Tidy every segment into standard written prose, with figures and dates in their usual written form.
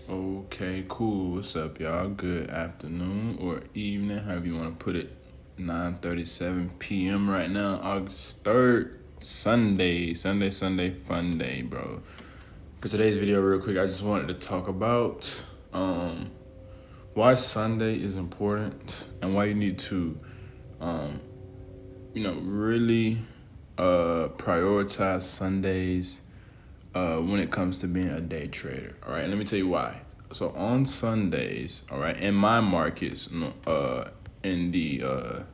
Okay, cool. What's up, y'all? Good afternoon or evening, however you want to put it. 9:37 p.m. right now, August 3rd, Sunday, fun day, bro. For today's video, real quick, I just wanted to talk about why Sunday is important and why you need to, really prioritize Sundays when it comes to being a day trader. All right, let me tell you why. So on Sundays, all right, in my markets, in the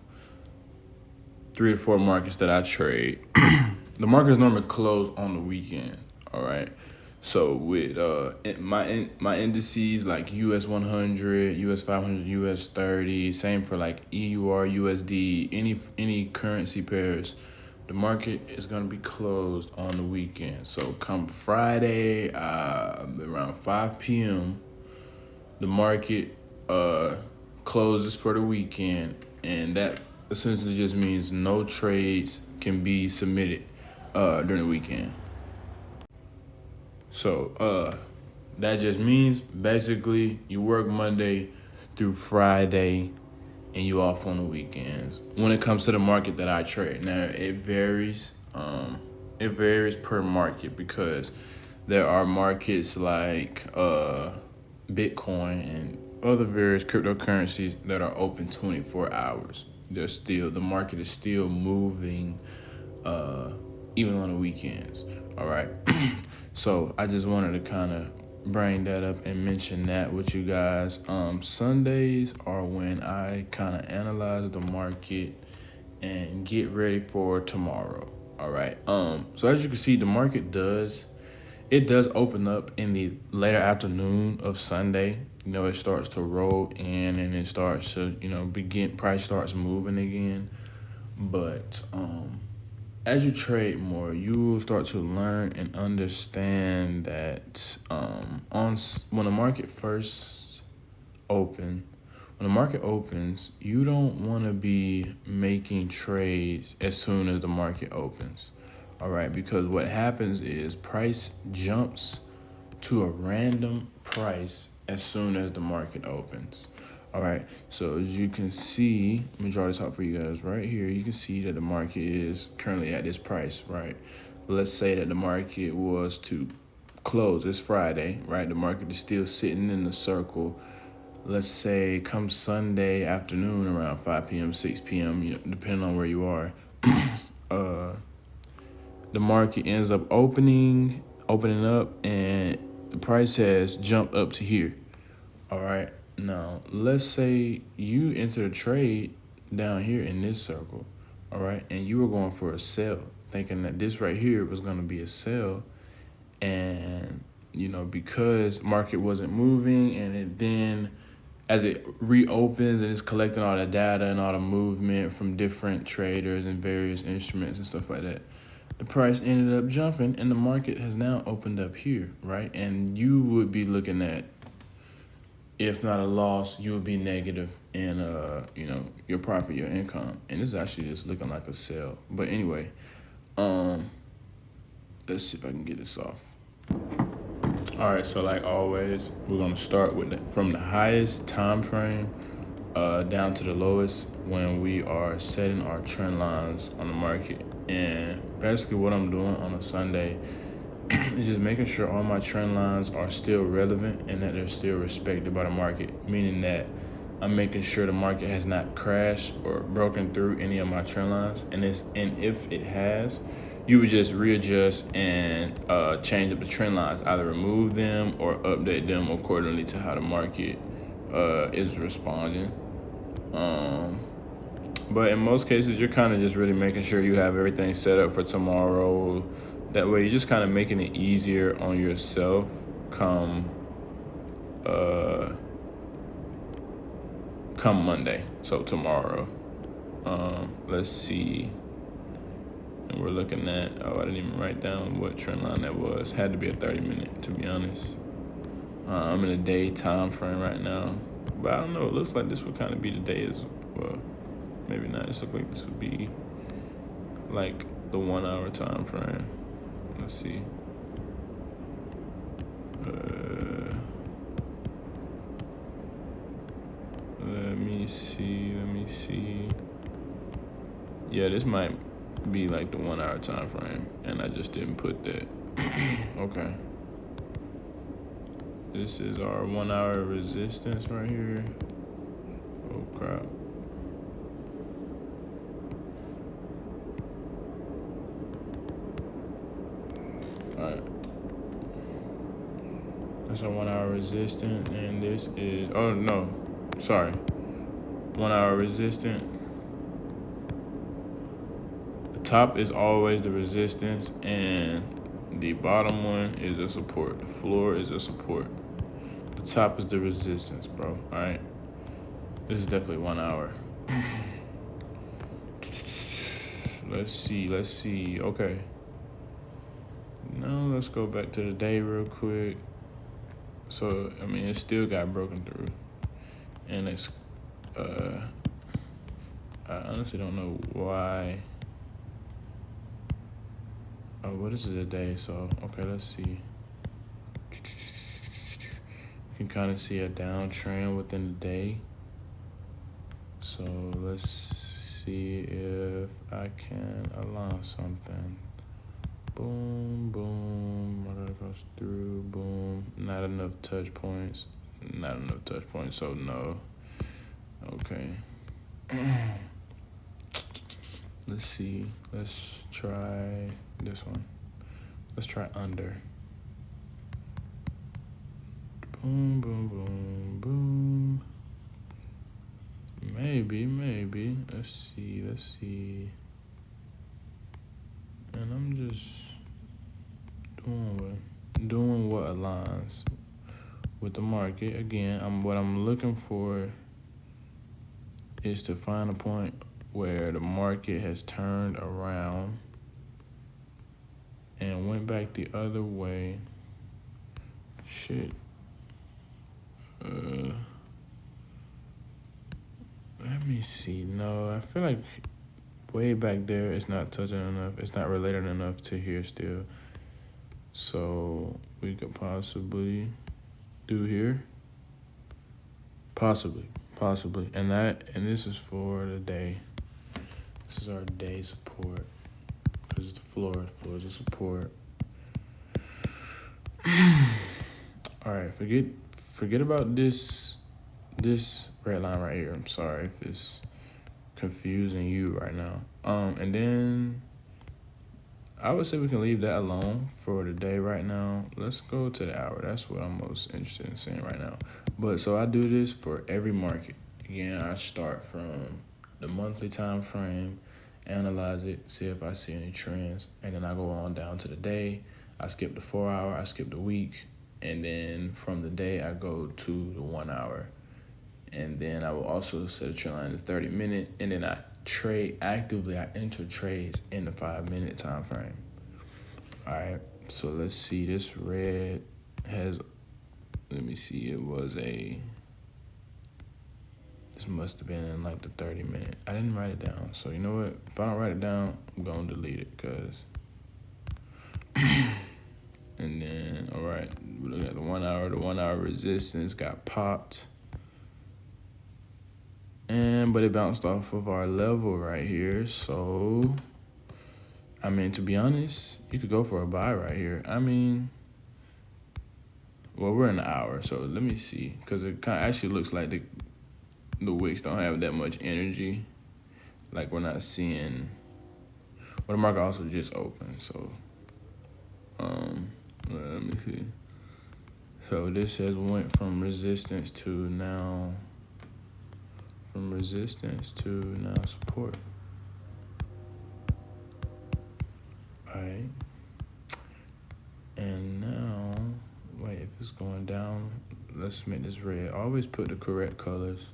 3 to 4 markets that I trade, the markets normally close on the weekend. All right. So with my indices like US 100, US 500, US 30, same for like EUR, USD, any currency pairs, the market is gonna be closed on the weekend. So come Friday, around 5 p.m., the market closes for the weekend, and that essentially just means no trades can be submitted during the weekend. So that just means basically you work Monday through Friday and you off on the weekends. When it comes to the market that I trade, now it varies. It varies per market because there are markets like Bitcoin and other various cryptocurrencies that are open 24 hours. The market is still moving even on the weekends. All right. So I just wanted to kind of bring that up and mention that with you guys. Sundays are when I kind of analyze the market and get ready for tomorrow. All right. So as you can see, the market does open up in the later afternoon of Sunday. It starts to roll in and it starts to, price starts moving again. But as you trade more, you will start to learn and understand that when the market first open, when the market opens, you don't want to be making trades as soon as the market opens. All right, because what happens is price jumps to a random price as soon as the market opens. All right, so as you can see, let me draw this out for you guys right here. You can see that the market is currently at this price, right? Let's say that the market was to close this Friday, right? The market is still sitting in the circle. Let's say come Sunday afternoon around 5 p.m., 6 p.m., depending on where you are, the market ends up opening up, and the price has jumped up to here. All right. Now, let's say you enter a trade down here in this circle, all right, and you were going for a sell, thinking that this right here was going to be a sell, and because market wasn't moving, and it then as it reopens and it's collecting all the data and all the movement from different traders and various instruments and stuff like that, the price ended up jumping and the market has now opened up here, right? And you would be looking at, if not a loss, you would be negative in your profit, your income. And this is actually just looking like a sell. But anyway, let's see if I can get this off. All right, so like always, we're gonna start from the highest time frame down to the lowest when we are setting our trend lines on the market. And basically what I'm doing on a Sunday is just making sure all my trend lines are still relevant and that they're still respected by the market, meaning that I'm making sure the market has not crashed or broken through any of my trend lines. And if it has, you would just readjust and change up the trend lines, either remove them or update them accordingly to how the market is responding. But in most cases, you're kind of just really making sure you have everything set up for tomorrow. That way, you're just kind of making it easier on yourself come Monday. So tomorrow, let's see. And we're looking at, I didn't even write down what trend line that was. Had to be a 30-minute, to be honest. I'm in a day time frame right now. But I don't know, it looks like this would kind of be the day as well. Maybe not. It looks like this would be like the 1 hour time frame. Let's see. Let me see. Yeah, this might be like the 1 hour time frame, and I just didn't put that. Okay. This is our 1 hour resistance right here. Oh crap. Alright. That's our 1 hour resistance, and this is, oh no, sorry. 1 hour resistance. The top is always the resistance, and the bottom one is a support. The floor is a support. The top is the resistance, bro. Alright. This is definitely 1 hour. Let's see. Okay. Now let's go back to the day real quick. So, I mean, it still got broken through. And it's, I honestly don't know why. Oh, well, this is a day, so, okay, let's see. You can kind of see a downtrend within the day. So, let's see if I can align something. Boom, boom, market goes through, boom. Not enough touch points, so no. Okay. Let's see, let's try this one. Let's try under. Boom, boom, boom, boom. Maybe. Let's see. And I'm just doing what aligns with the market. Again, what I'm looking for is to find a point where the market has turned around and went back the other way. Shit. Let me see. No, I feel like way back there it's not touching enough. It's not related enough to here still. So we could possibly do here. Possibly. And this is for the day. This is our day support. Because it's the floor. The floor is a support. Alright, forget about this red line right here. I'm sorry if it's confusing you right now. And then I would say we can leave that alone for the day right now. Let's go to the hour. That's what I'm most interested in seeing right now. But so I do this for every market. Again, I start from the monthly time frame, analyze it, see if I see any trends, and then I go on down to the day. I skip the 4 hour, I skip the week, and then from the day I go to the 1 hour. And then I will also set a trend line in the 30-minute, and then I trade actively. I enter trades in the 5-minute time frame. All right, so let's see. This red has, let me see, this must have been in like the 30-minute. I didn't write it down. So you know what? If I don't write it down, I'm going to delete it because. And then, all right, we're looking at the 1 hour. The 1 hour resistance got popped. But it bounced off of our level right here. So, I mean, to be honest, you could go for a buy right here. I mean, well, we're in the hour, so let me see. Because it kind of actually looks like the wicks don't have that much energy. Like, we're not seeing, well, the market also just opened, so, let me see. So this has went from resistance to now support. All right. And now, wait, if it's going down, let's make this red. Always put the correct colors.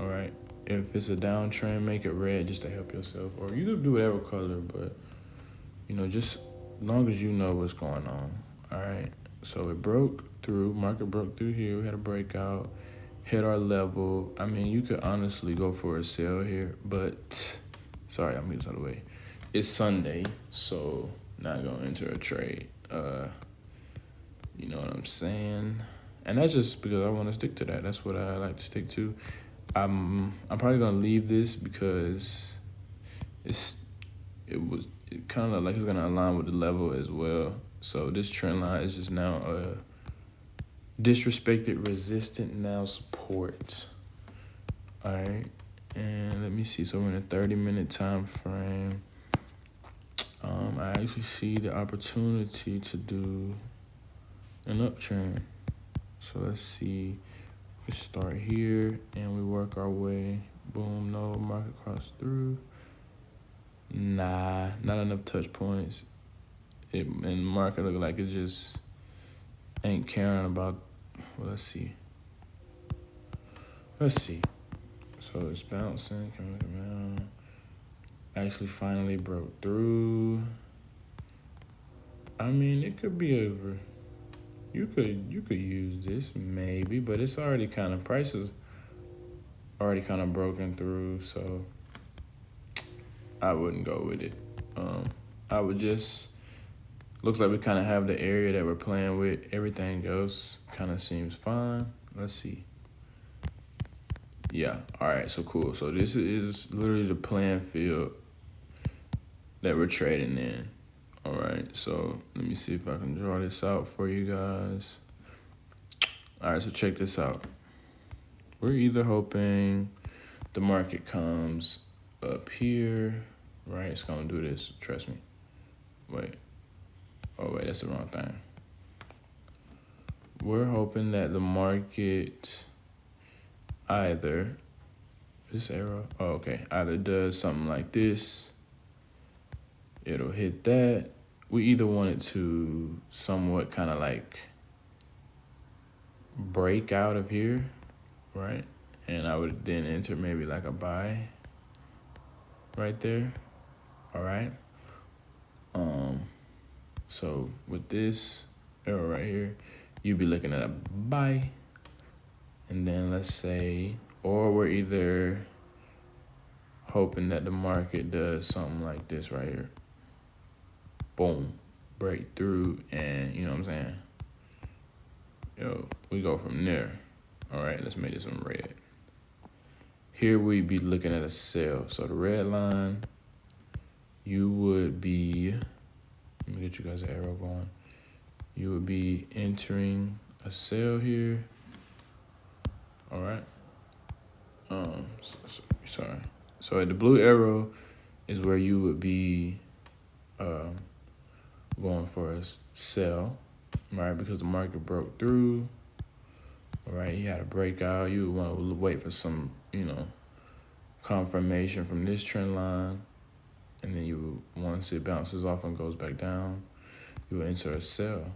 All right. If it's a downtrend, make it red just to help yourself. Or you could do whatever color, but, just as long as you know what's going on. All right. So it broke through, market broke through here. We had a breakout, hit our level. I mean, you could honestly go for a sell here, but sorry, I'm moving out of the way. It's Sunday, so not gonna enter a trade. You know what I'm saying? And that's just because I want to stick to that. That's what I like to stick to. I'm probably gonna leave this because it's it kind of like it's gonna align with the level as well. So this trend line is just now disrespected resistant, now support. All right, and let me see. So we're in a 30-minute time frame. I actually see the opportunity to do an uptrend. So let's see. We start here and we work our way. Boom, no market cross through. Nah, not enough touch points. And market look like it just ain't caring about. Well, let's see. So it's bouncing, coming down. Actually, finally broke through. I mean, it could be over. You could use this maybe, but it's already kind of prices already kind of broken through, so I wouldn't go with it. I would just looks like we kind of have the area that we're playing with. Everything else kind of seems fine. Let's see. Yeah. All right. So cool. So this is literally the playing field that we're trading in. All right. So let me see if I can draw this out for you guys. All right. So check this out. We're either hoping the market comes up here, right? It's gonna do this. Trust me. Wait. Oh wait, that's the wrong thing. We're hoping that the market either this arrow. Oh, okay. Either does something like this. It'll hit that. We either want it to somewhat kind of like break out of here, right? And I would then enter maybe like a buy right there. All right. So with this arrow right here, you'd be looking at a buy. And then let's say, or we're either hoping that the market does something like this right here. Boom, break through, and you know what I'm saying? Yo, we go from there. All right, let's make this some red. Here we'd be looking at a sell. So the red line, you would be, let me get you guys an arrow going. You would be entering a sell here. All right. Sorry. So at the blue arrow is where you would be going for a sell, right? Because the market broke through. All right, you had a breakout. You would want to wait for some, confirmation from this trend line, and then you would, once it bounces off and goes back down, you would enter a sell.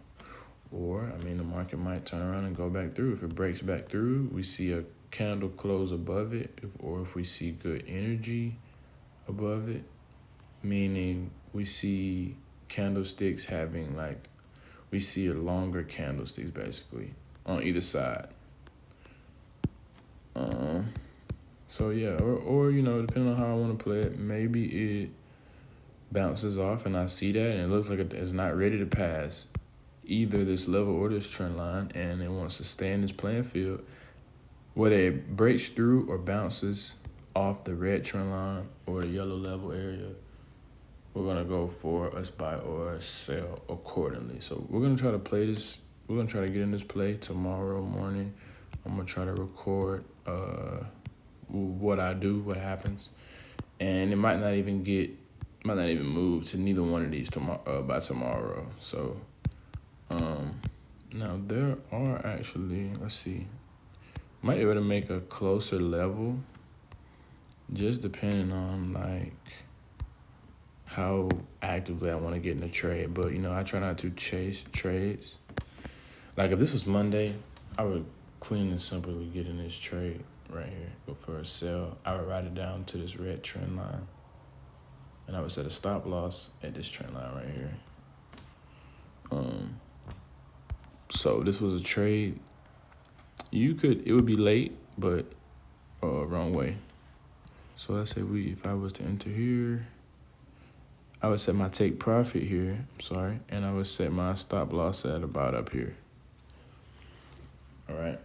Or, the market might turn around and go back through. If it breaks back through, we see a candle close above it, or if we see good energy above it, meaning we see candlesticks having we see a longer candlesticks basically on either side. So yeah, or depending on how I want to play it, maybe it bounces off and I see that and it looks like it's not ready to pass either this level or this trend line, and it wants to stay in this playing field. Whether it breaks through or bounces off the red trend line or the yellow level area, we're going to go for a buy or a sell accordingly. So we're going to try to play this. We're going to try to get in this play tomorrow morning. I'm going to try to record what I do, what happens. And it might not even move to neither one of these by tomorrow. So now there are actually, let's see, might be able to make a closer level just depending on how actively I want to get in the trade. But I try not to chase trades. Like if this was Monday, I would clean and simply get in this trade right here, go for a sell. I would ride it down to this red trend line, and I would set a stop loss at this trend line right here. So this was a trade. It would be late, but wrong way. So let's say if I was to enter here, I would set my take profit here, and I would set my stop loss at about up here. All right.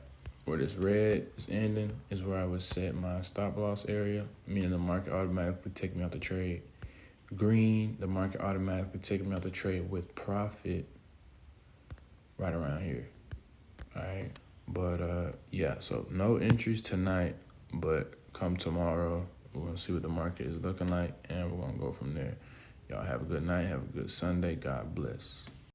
where this red is ending is where I would set my stop loss area, meaning the market automatically take me out the trade. Green, the market automatically take me out the trade with profit right around here. All right. But yeah, so no entries tonight, but come tomorrow, we're gonna see what the market is looking like, and we're gonna go from there. Y'all have a good night, have a good Sunday. God bless.